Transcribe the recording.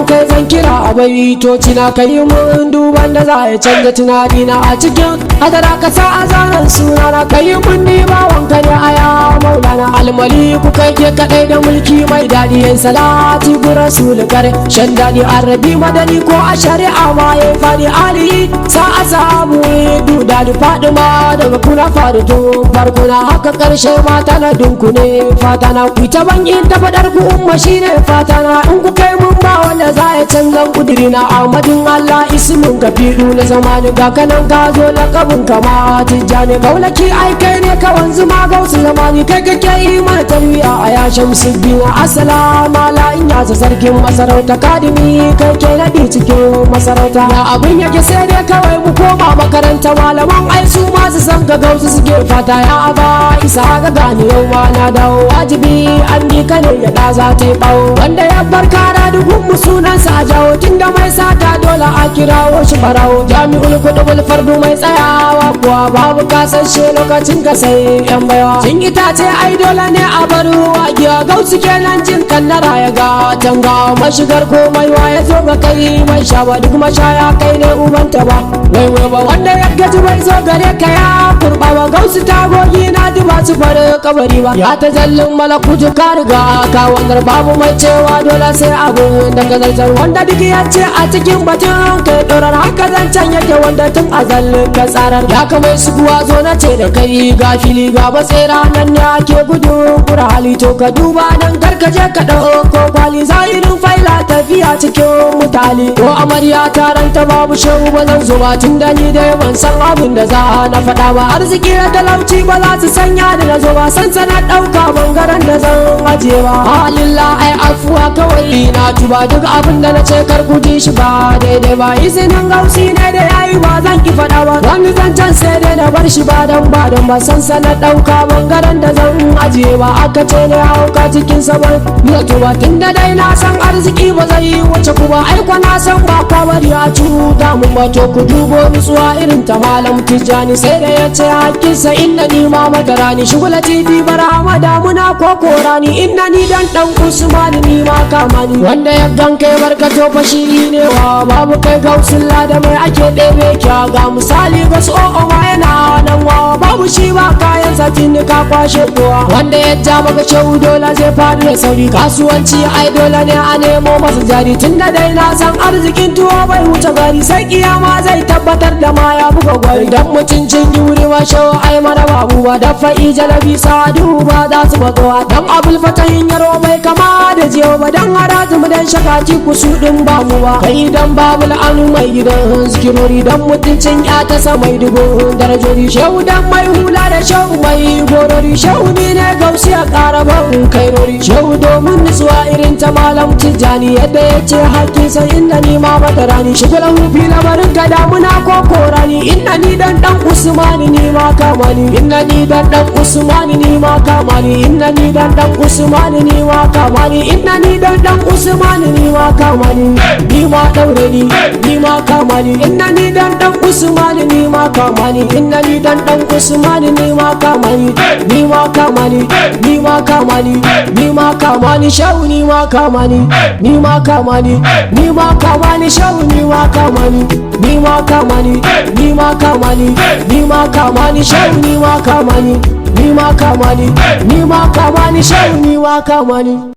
kai zan kira a baitoci na kai mun duban da za ya canza tunani na a cikin hadara ka sa a zanen suna na kai mun ni bawan ka ne aya maulana almaliku kai ke kadai da mulki mai dadi yan salati gu rasul kare shan dadi arabi madani ko a shari'a ma ya fadi ali sa a samu duda da fadima daga kuna faru to farko na haka karshe mata na dinku ne fata na ku ta bankin ta fadar ku umma shine fata na in ku kai mun ba wanda za ya canza kudiri na ahmadin Allah ismin ka fidu na zamani ga kanan ka zo na kabin kama tijjani kaulaki ai kai ne ka wanzu ma gausu zamani kai kake yi mana tarbiya a ya shamsu biyu assalamu ala in ya sarkin masarauta kadimi kai ke nadi cikin masarauta ya abin yake sai dai kawai mu koma makaranta malaman ai su ma su san ka gausu suke fata ya aba isa ga gani yau ma na dawo wajibi an bi ka ne ya da za ta yi bawo wanda ya bar kara dugun mu sunansa a jawo tunda mai sata dole a kirawo shi farawo jami'ul kudubul fardu mai tsayawa kuwa babu kasashe lokacin ka sai yan baiwa cin itace ai dole ne a baro a giya gausu kenan jin kannara ya ga tanga mashigar komai wa ya zo ga kai mai shawa duk mashaya kai ne ubanta ba wai ba wanda ya gaji bai zo gare ka ya kurba ba gausu tagogi na duba su fara kabari ba ya ta zallin malakutu ka riga ka wannan babu mai cewa dole sai abin da ka zartar wanda duk ya ce a cikin batun kai dorar haka zancen yake wanda tun azal ka tsarar ya kamai su kuwa zo na ce da kai ga fili ga batsera nan ne ake gudu kura hali to ka duba nan karkaje ka ɗauko kwali zahirin faila tafiya cikin mutane ko amarya taron ta babu shehu ba zan zo ba tun da ni dai ban san abin da za na faɗa ba arziki da talauci ba za su sanya da na zo ba san sana ɗauka bangaren da zan ajiye ba halillah ai afuwa kawai na tuba duk abin da na ce kar ku ji shi ba daidai ba izinin gausi ne da yayi ba zan ki faɗa ba wani zancen sai dai na bar shi ba ba san sana ɗauka bangaren da zan ajiye ba aka ce ne hauka cikin saman ya tuba tun da dai na san arziki ba zai wuce ku ba aiko na san ba kwa bari a cuta mun ba to ku dubo nutsuwa irin ta malam tijjani sai da ya ce hakkinsa inda ni ma madara ni shugula tv barama damuna ko korani inda ni dan usmani ni ma kama ni wanda ya ganka ya barkato fa shi ne wa babu kai gausun da mai ake ɗebe kya ga misali ga su o'o ma yana nan wa babu shi ba kayan satin ka kwashe kowa wanda ya ja maka shehu dole zai faɗi da sauri kasuwanci ai dole ne a nemo masa jari tun da dai na san arzikin tuwo bai wuce gari sai kiyama zai tabbatar da ma ya buga gwari dan mutuncin yuri ma shehu ai mana babu ba da fa'i jalabi sadu ba za su matsowa dan abul fatahin yaro bai kama da jiyo ba dan haratu mu dan shakati ku su din ba mu ba kai dan babu la'anu mai gidan zikirori dan mutuncin ya ta sa mai dubu darajoji shehu dan mai hula da shehu mai gorori shehu ni ne gausiya karaban kairori shehu domin nutsuwa irin ta malam tijjani yadda ya ce hakkinsa inda ni ma matarani shigula hufi lamarin ka damuna ko korani inda ni dan usmani ni ma kama ni inda ni dan usmani ni ma kama ni inda ni dan usmani ni ma kama ni inda ni dan usmani ni ma kama ni ni ma daure ni ma kama ni inda ni dan usmani ni ma kama ni inda ni dan usmani ni ma kama ni ni ma kama ni ni ma kama ni ni ma kama ni shehu ni ma kama ni ni ma kama ni ni ma kama ni shehu ni ma kama ni ni ma kama ni ni ma kama ni ni ma kama ni shehu ni ma kama ni ni ma kama ni ni ma kama ni shehu ni ma kama ni